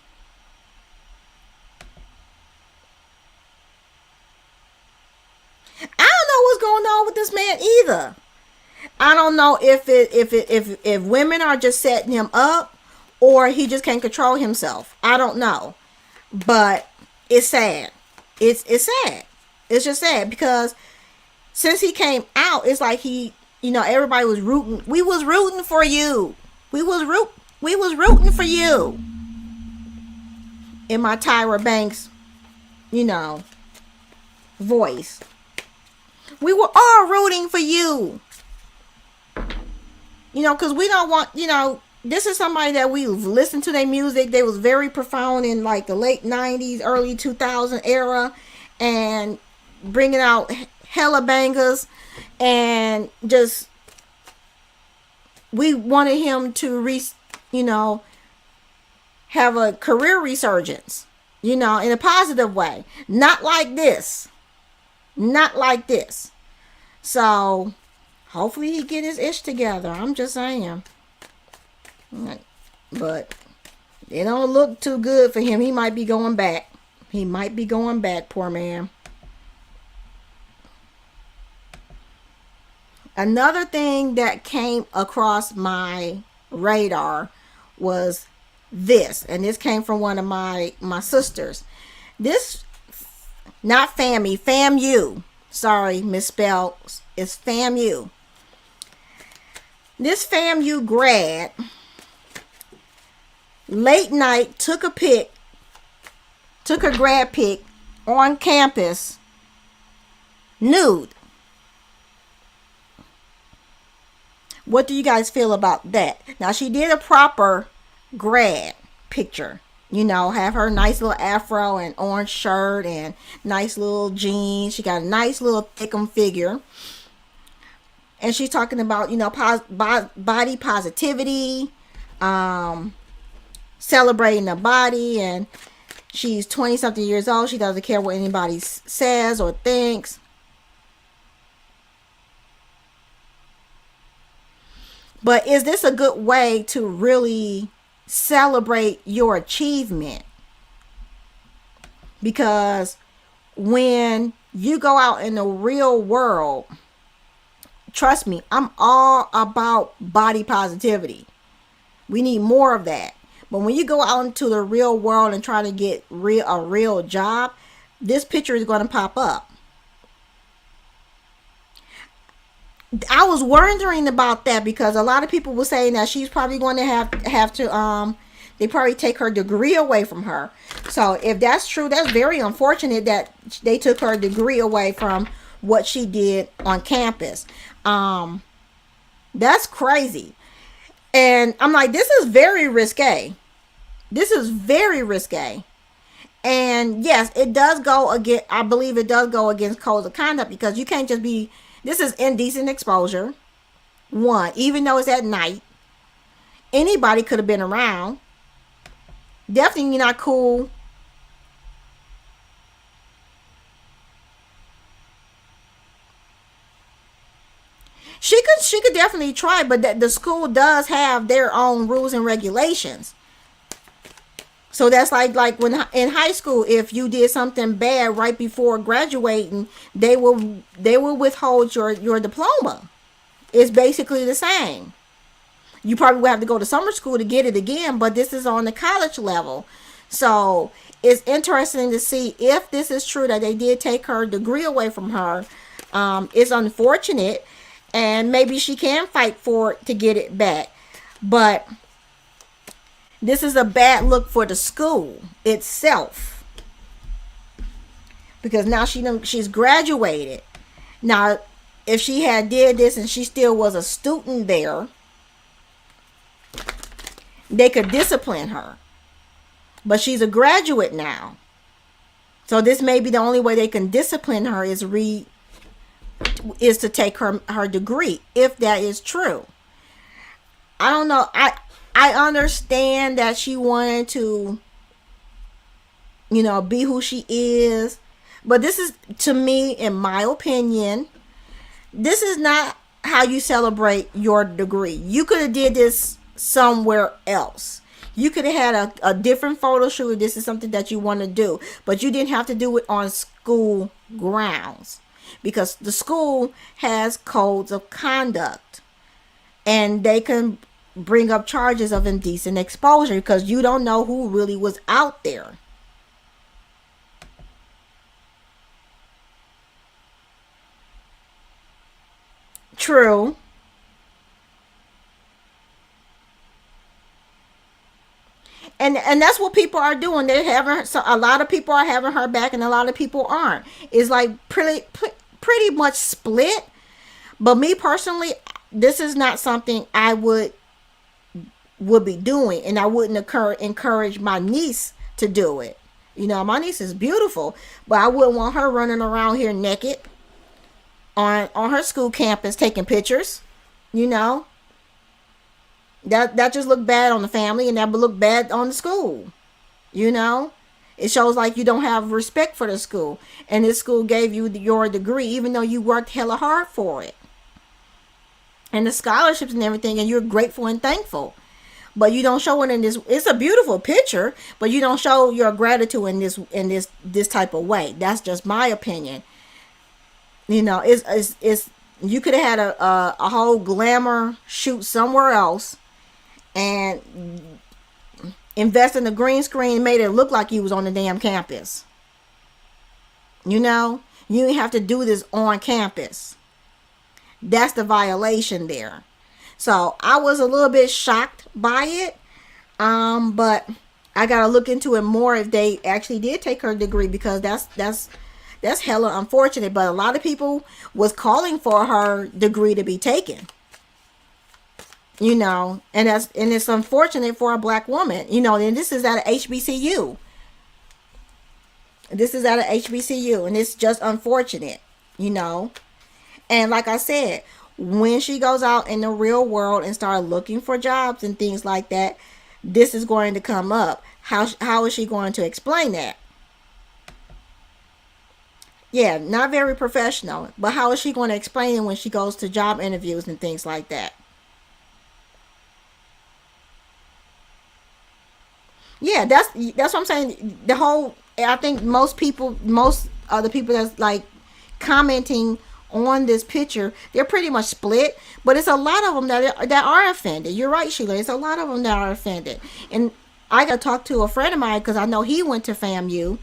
I don't know what's going on with this man either. I don't know if women are just setting him up, or he just can't control himself. I don't know. But it's sad. It's sad. It's just sad because since he came out, it's like everybody was rooting. We was rooting for you. We was rooting for you. In my Tyra Banks, voice. We were all rooting for you. Because we don't want, this is somebody that we've listened to their music. They was very profound in like the late 90s, early 2000 era, and bringing out hella bangers, and just, we wanted him to have a career resurgence, in a positive way. Not like this. Not like this. So hopefully he get his ish together. I'm just saying. But it don't look too good for him. He might be going back. He might be going back, poor man. Another thing that came across my radar was this. And this came from one of my sisters. This, not FAMU, FAMU. Sorry, misspelled. It's FAMU. This FAMU grad late night took a grad pic on campus nude. What do you guys feel about that? Now, she did a proper grad picture. Have her nice little afro and orange shirt and nice little jeans. She got a nice little thickum figure. And she's talking about, body positivity, celebrating the body, and she's 20 something years old. She doesn't care what anybody says or thinks. But is this a good way to really celebrate your achievement? Because when you go out in the real world, trust me, I'm all about body positivity. We need more of that. But when you go out into the real world and try to get a real job, this picture is going to pop up. I was wondering about that because a lot of people were saying that she's probably going to have to they probably take her degree away from her. So if that's true, that's very unfortunate that they took her degree away from what she did on campus. That's crazy. And I'm like, this is very risque. This is very risque. And yes, it does go against, I believe it does go against codes of conduct, because you can't just be, this is indecent exposure. One, even though it's at night, anybody could have been around. Definitely not cool. She could definitely try, but the school does have their own rules and regulations. So that's like when in high school, if you did something bad right before graduating, they will withhold your diploma. It's basically the same. You probably will have to go to summer school to get it again, but this is on the college level. So it's interesting to see if this is true that they did take her degree away from her. It's unfortunate, and maybe she can fight for it to get it back. But this is a bad look for the school itself, because now she's graduated. Now, if she had did this and she still was a student there, they could discipline her. But she's a graduate now, so this may be the only way they can discipline her is to take her degree, if that is true. I don't know. I understand that she wanted to, be who she is. But this is, to me, in my opinion, this is not how you celebrate your degree. You could have did this somewhere else. You could have had a different photo shoot if this is something that you want to do. But you didn't have to do it on school grounds, because the school has codes of conduct. And they can bring up charges of indecent exposure, because you don't know who really was out there. True. And that's what people are doing. They're having, so a lot of people are having her back, and a lot of people aren't. It's like pretty much split. But me personally, this is not something I would be doing, and I wouldn't encourage my niece to do it. My niece is beautiful, but I wouldn't want her running around here naked on her school campus taking pictures. That just looked bad on the family, and that would look bad on the school. It shows like you don't have respect for the school, and this school gave you your degree even though you worked hella hard for it, and the scholarships and everything, and you're grateful and thankful. But you don't show it in this. It's a beautiful picture, but you don't show your gratitude in this type of way. That's just my opinion. It's you could have had a whole glamour shoot somewhere else, and invest in the green screen and made it look like you was on the damn campus. You didn't have to do this on campus. That's the violation there. So I was a little bit shocked by it. But I gotta look into it more if they actually did take her degree, because that's hella unfortunate. But a lot of people was calling for her degree to be taken. And it's unfortunate for a black woman. And this is at a HBCU. This is at a HBCU, and it's just unfortunate. And like I said, when she goes out in the real world and start looking for jobs and things like that, this is going to come up. How is she going to explain that? Yeah, not very professional. But how is she going to explain it when she goes to job interviews and things like that? Yeah, that's what I'm saying. I think most of the people that's like commenting on this picture, they're pretty much split. But it's a lot of them that are offended. You're right, Sheila. It's a lot of them that are offended. And I got to talk to a friend of mine, because I know he went to FAMU,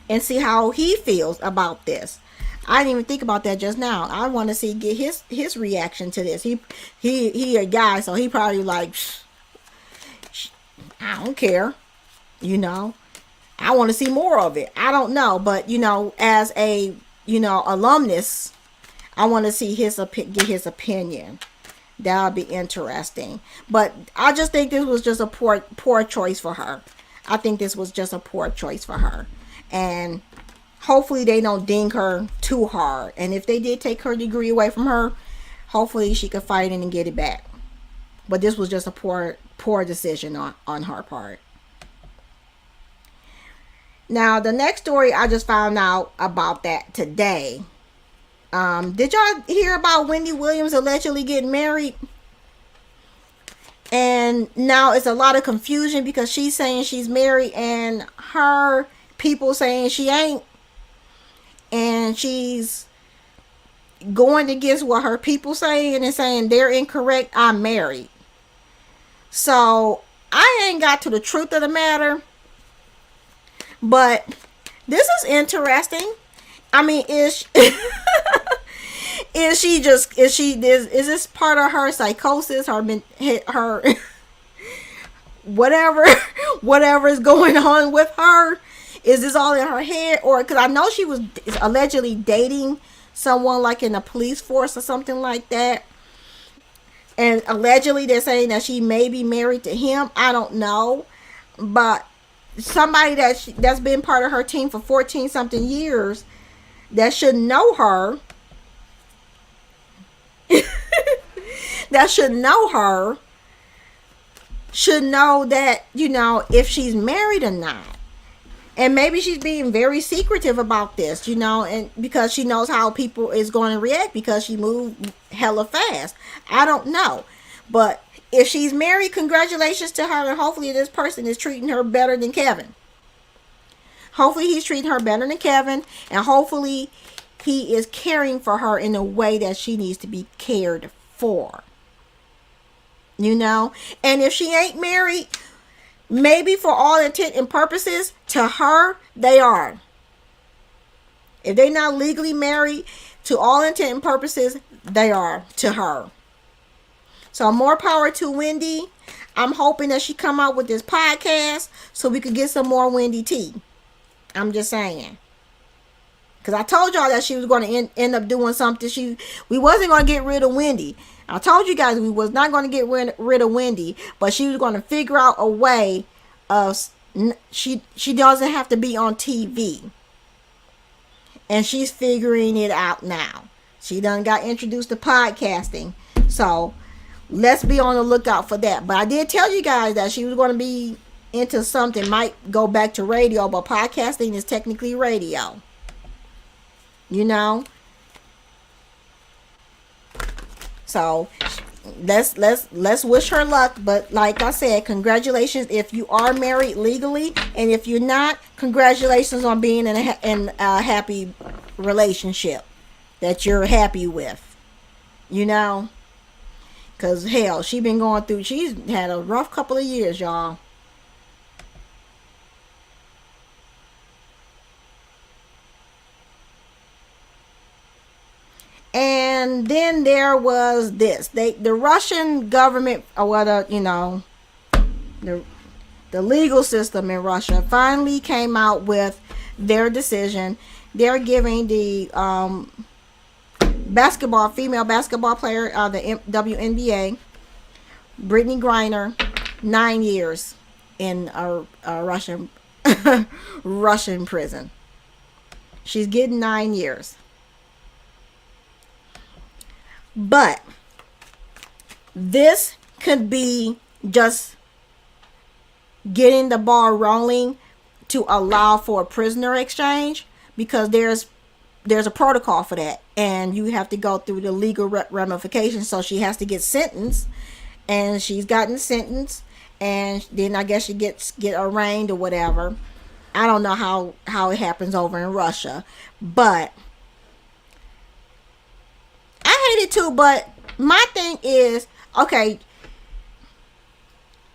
and see how he feels about this. I didn't even think about that just now. I want to get his reaction to this. He a guy, so he probably like, I don't care. I want to see more of it. I don't know, but as a alumnus, I want to see get his opinion. That would be interesting. But I just think this was just a poor choice for her. I think this was just a poor choice for her, and hopefully they don't ding her too hard. And if they did take her degree away from her, hopefully she could fight in and get it back. But this was just a poor decision on her part. Now, the next story, I just found out about that today. Did y'all hear about Wendy Williams allegedly getting married? And now it's a lot of confusion because she's saying she's married and her people saying she ain't. And she's going against what her people saying and saying they're incorrect. I'm married. So I ain't got to the truth of the matter. But this is interesting. I mean, is is this part of her psychosis, her whatever whatever is going on with her? Is this all in her head? Or because I know she was allegedly dating someone like in the police force or something like that, and allegedly they're saying that she may be married to him. I don't know, but somebody that's been part of her team for 14 something years that should know her that should know her should know that, you know, if she's married or not. And maybe she's being very secretive about this, you know, and because she knows how people is going to react because she moved hella fast. I don't know. But if she's married, congratulations to her, and hopefully this person is treating her better than Kevin. Hopefully he's treating her better than Kevin, and hopefully he is caring for her in a way that she needs to be cared for. You know? And if she ain't married, maybe for all intent and purposes, to her, they are. If they're not legally married, to all intent and purposes, they are to her. So more power to Wendy. I'm hoping that she come out with this podcast so we could get some more Wendy tea. I'm just saying. Because I told y'all that she was going to end up doing something. We wasn't going to get rid of Wendy. I told you guys we was not going to get rid of Wendy. But she was going to figure out a way of... She doesn't have to be on TV. And she's figuring it out now. She done got introduced to podcasting. So... let's be on the lookout for that. But I did tell you guys that she was going to be into something. Might go back to radio, but podcasting is technically radio. You know? So, let's wish her luck. But like I said, congratulations if you are married legally. And if you're not, congratulations on being in a happy relationship that you're happy with. You know? Because, hell, she's had a rough couple of years, y'all. And then there was this. The Russian government, or the legal system in Russia finally came out with their decision. They're giving the... female basketball player of the WNBA, Britney Griner, 9 years in a Russian Russian prison. She's getting 9 years. But this could be just getting the ball rolling to allow for a prisoner exchange, because there's a protocol for that, and you have to go through the legal ramifications. So she has to get sentenced, and she's gotten sentenced, and then I guess she get arraigned or whatever. I don't know how it happens over in Russia, but I hate it too. But my thing is, okay,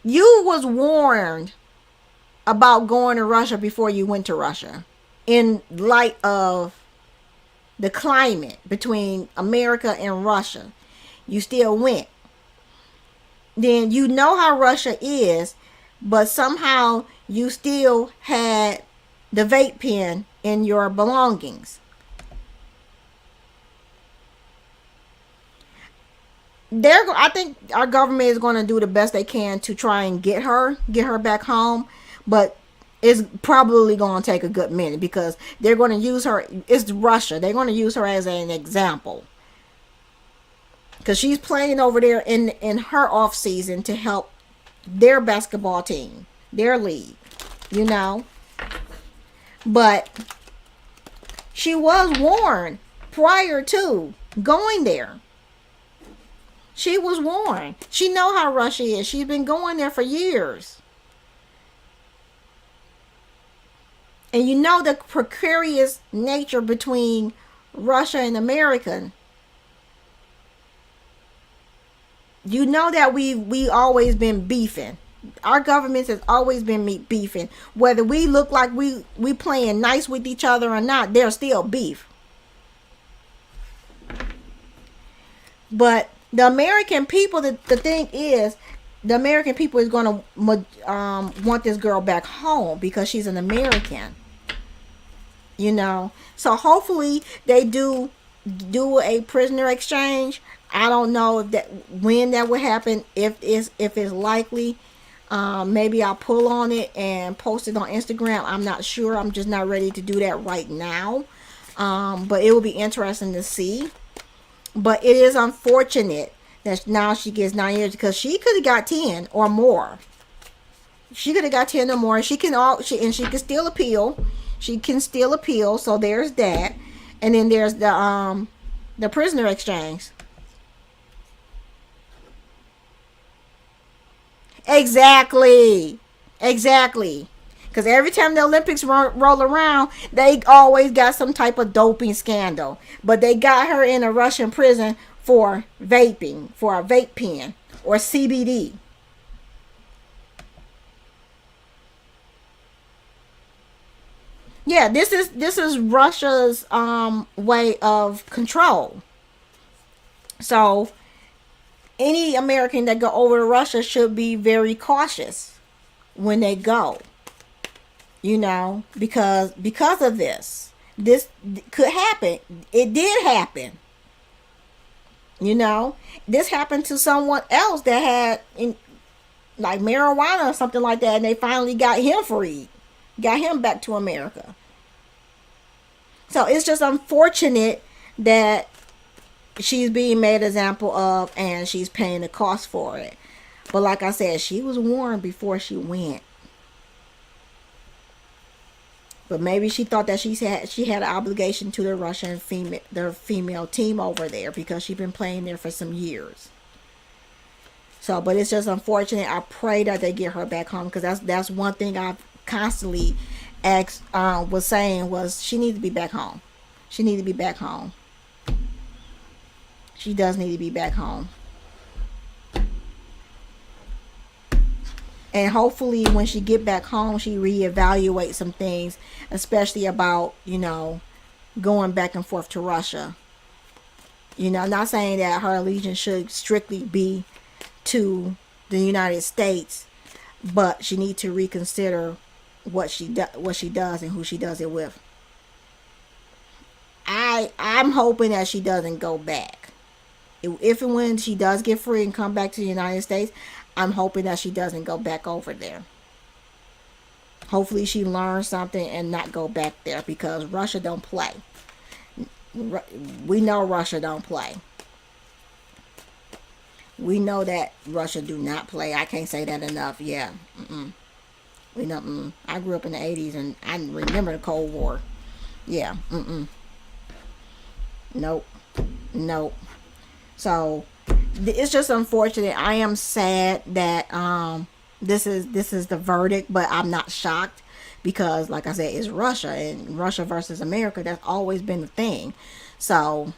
you was warned about going to Russia before you went to Russia, in light of the climate between America and Russia. You still went. Then you know how Russia is, but somehow you still had the vape pen in your belongings. I think our government is going to do the best they can to try and get her back home, but it's probably going to take a good minute, because they're going to use her. It's Russia. They're going to use her as an example, because she's playing over there in her off season to help their basketball team, their league, you know. But she was warned prior to going there. She was warned. She know how Russia is. She's been going there for years. And you know the precarious nature between Russia and America. You know that we always been beefing. Our governments has always been beefing. Whether we look like we playing nice with each other or not, there's still beef. But the American people, the thing is, the American people is going to want this girl back home because she's an American. You know, so hopefully they do a prisoner exchange. I don't know when that will happen. If it's likely, maybe I'll pull on it and post it on Instagram. I'm not sure. I'm just not ready to do that right now. But it will be interesting to see. But it is unfortunate that now she gets 9 years because she could have got 10 or more. She could have got 10 or more. She can still appeal. She can still appeal. So there's that. And then there's the prisoner exchange. Exactly. Because every time the Olympics roll around, they always got some type of doping scandal. But they got her in a Russian prison for vaping, for a vape pen or CBD. Yeah, this is Russia's way of control. So any American that go over to Russia should be very cautious when they go. You know, because of this could happen. It did happen. You know, this happened to someone else that had like marijuana or something like that, and they finally got him freed, got him back to America. So it's just unfortunate that she's being made an example of and she's paying the cost for it. But like I said, she was warned before she went. But maybe she thought that she had an obligation to the Russian female team over there because she's been playing there for some years. So, but it's just unfortunate. I pray that they get her back home because that's one thing I've constantly was saying was she needs to be back home. She needs to be back home. She does need to be back home. And hopefully when she get back home, she reevaluates some things, especially about, you know, going back and forth to Russia. You know, I'm not saying that her allegiance should strictly be to the United States, but she needs to reconsider what she does and who she does it with. I'm hoping that she doesn't go back. If and when she does get free and come back to the United States, I'm hoping that she doesn't go back over there. Hopefully she learns something and not go back there because Russia don't play. We know Russia don't play. We know that Russia do not play. I can't say that enough. Yeah. We know. I grew up in the 80s and I remember the Cold War. Yeah. Nope. So it's just unfortunate. I am sad that this is the verdict, but I'm not shocked because, like I said, it's Russia and Russia versus America. That's always been the thing. So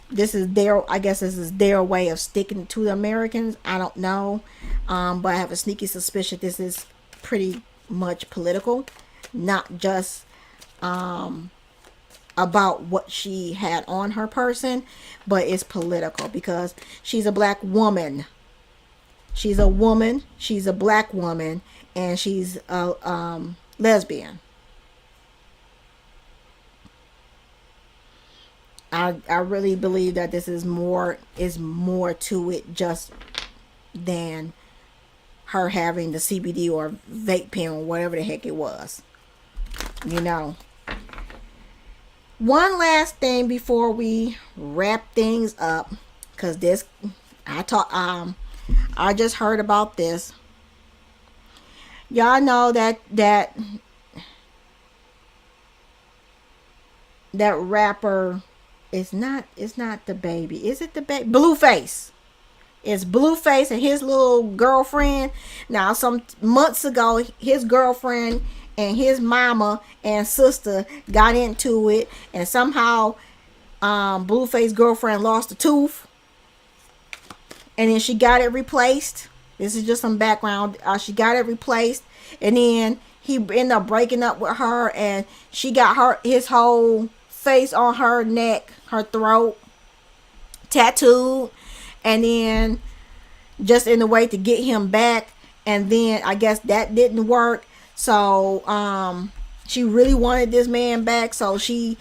this is their way of sticking to the Americans. I don't know, but I have a sneaky suspicion this is pretty much political, not just about what she had on her person, but it's political because she's a black woman. She's a woman. She's a black woman, and she's a lesbian. I really believe that this is more to it just than her having the CBD or vape pen or whatever the heck it was. You know. One last thing before we wrap things up, because I just heard about this. Y'all know that rapper It's not the baby. Is it the baby? Blueface. It's Blueface and his little girlfriend. Now, some months ago, his girlfriend and his mama and sister got into it, and somehow Blueface's girlfriend lost a tooth, and then she got it replaced. This is just some background. She got it replaced, and then he ended up breaking up with her, and she got his whole face on her neck, her throat, tattooed. And then just in a way to get him back, and then I guess that didn't work. So she really wanted this man back, so she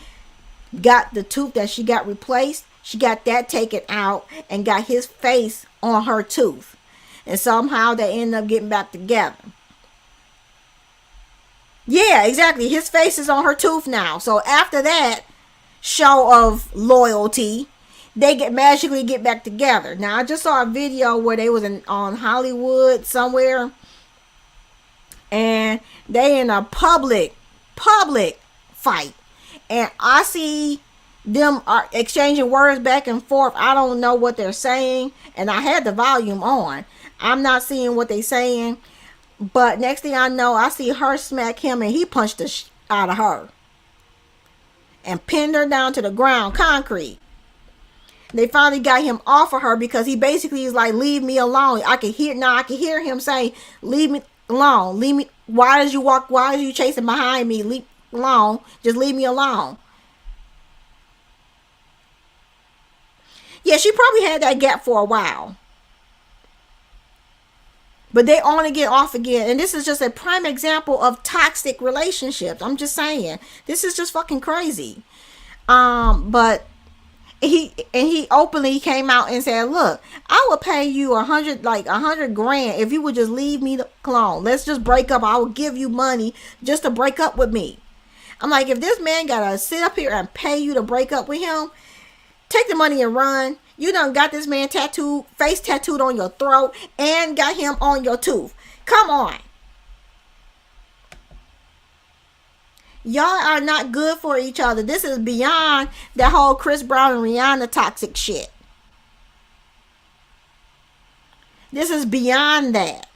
got the tooth that she got replaced. She got that taken out and got his face on her tooth, and somehow they ended up getting back together. Yeah, exactly. His face is on her tooth now. So after that show of loyalty, they magically get back together. Now, I just saw a video where they was on Hollywood somewhere, and they in a public fight, and I see them are exchanging words back and forth. I don't know what they're saying, and I had the volume on. I'm not seeing what they're saying, but next thing I know, I see her smack him, and he punched the out of her and pinned her down to the ground, concrete. They finally got him off of her because he basically is like, leave me alone. I can hear him say, leave me alone. Leave me. Why did you chasing behind me? Leave me alone. Just leave me alone. Yeah, she probably had that gap for a while. But they only get off again. And this is just a prime example of toxic relationships. I'm just saying. This is just fucking crazy. But he openly came out and said, look, I will pay you $100 grand if you would just leave me alone. Let's just break up. I will give you money just to break up with me. I'm like, if this man gotta sit up here and pay you to break up with him, take the money and run. You done got this man face tattooed on your throat, and got him on your tooth. Come on. Y'all are not good for each other. This is beyond that whole Chris Brown and Rihanna toxic shit. This is beyond that.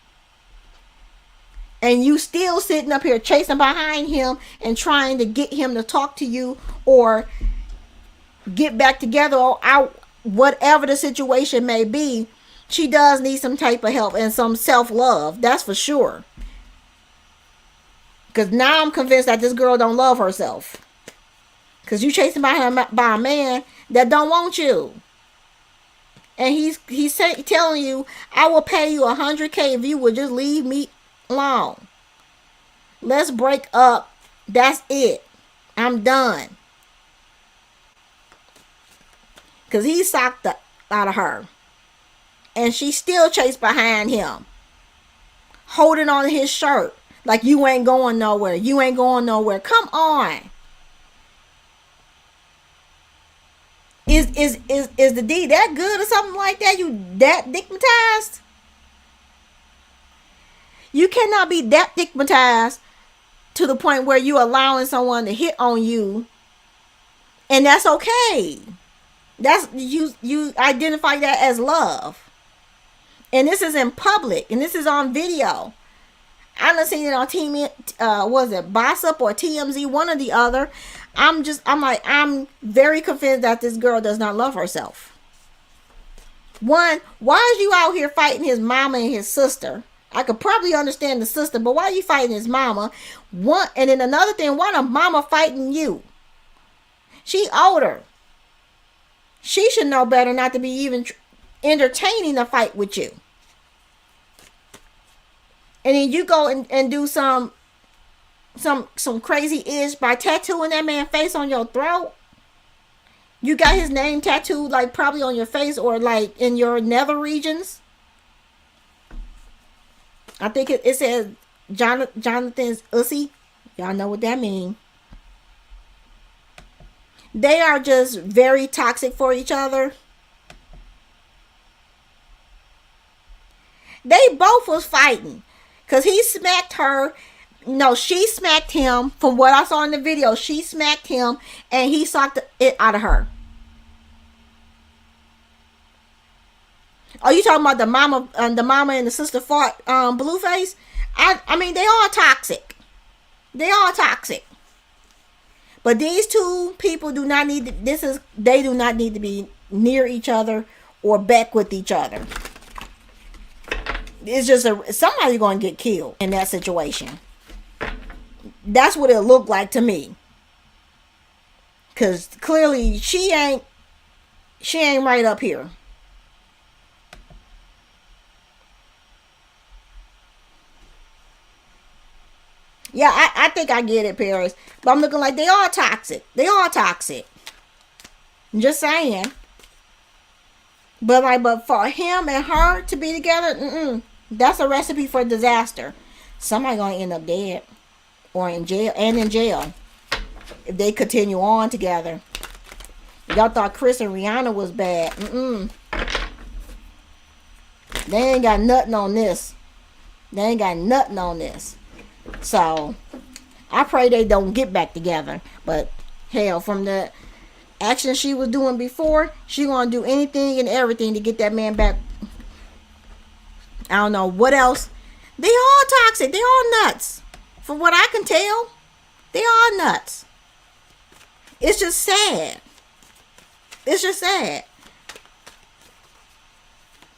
And you still sitting up here chasing behind him and trying to get him to talk to you or get back together or out, whatever the situation may be. She does need some type of help and some self-love. That's for sure. Because now I'm convinced that this girl don't love herself. Because you chasing by a man that don't want you. And he's telling you, I will pay you $100K if you would just leave me alone. Let's break up. That's it. I'm done. Because he socked the out of her. And she still chased behind him, holding on to his shirt. Like, you ain't going nowhere. You ain't going nowhere. Come on. Is the D that good or something like that? You that stigmatized? You cannot be that stigmatized to the point where you allowing someone to hit on you, and that's okay. That's you identify that as love. And this is in public, and this is on video. I done seen it on was it Bossip or TMZ, one or the other. I'm very convinced that this girl does not love herself. One, why is you out here fighting his mama and his sister? I could probably understand the sister, but why are you fighting his mama? One, and then another thing, why the mama fighting you? She older. She should know better not to be even entertaining a fight with you. And then you go and do some crazy ish by tattooing that man's face on your throat. You got his name tattooed like probably on your face or like in your nether regions. I think it says Jonathan's Ussy. Y'all know what that means. They are just very toxic for each other. They both was fighting. Because he smacked her. No, she smacked him. From what I saw in the video, she smacked him and he socked it out of her. Oh, you talking about the mama and the sister fought Blueface? I mean, they all toxic. They all toxic. But these two people do not need to, they do not need to be near each other or back with each other. It's just somebody's going to get killed in that situation. That's what it looked like to me. Cause clearly she ain't right up here. Yeah, I think I get it, Paris. But I'm looking like they all toxic. They all toxic. Just saying. But for him and her to be together, that's a recipe for disaster. Somebody gonna end up dead or in jail if they continue on together. Y'all thought Chris and Rihanna was bad. They ain't got nothing on this. They ain't got nothing on this. So I pray they don't get back together. But hell, from the action she was doing before, she gonna do anything and everything to get that man back. I don't know what else. They all toxic. They all nuts. From what I can tell, they all nuts. It's just sad. It's just sad.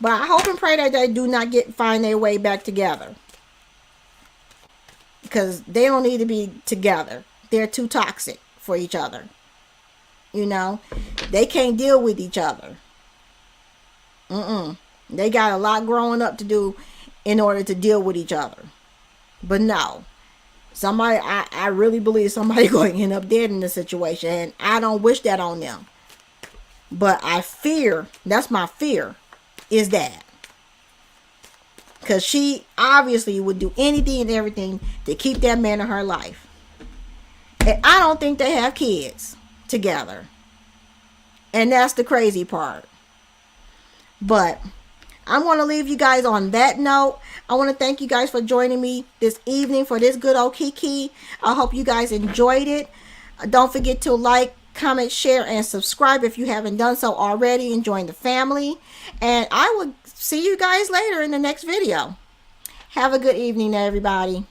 But I hope and pray that they do not find their way back together. Because they don't need to be together. They're too toxic for each other. You know, they can't deal with each other. They got a lot growing up to do in order to deal with each other. But no, somebody, I really believe somebody going to end up dead in this situation, and I don't wish that on them. But I fear, that's my fear, is that. Because she obviously would do anything and everything to keep that man in her life. And I don't think they have kids together. And that's the crazy part. But I want to leave you guys on that note. I want to thank you guys for joining me this evening for this Good Ole Kiki. I hope you guys enjoyed it. Don't forget to like, comment, share, and subscribe if you haven't done so already, and join the family. And I will see you guys later in the next video. Have a good evening, everybody.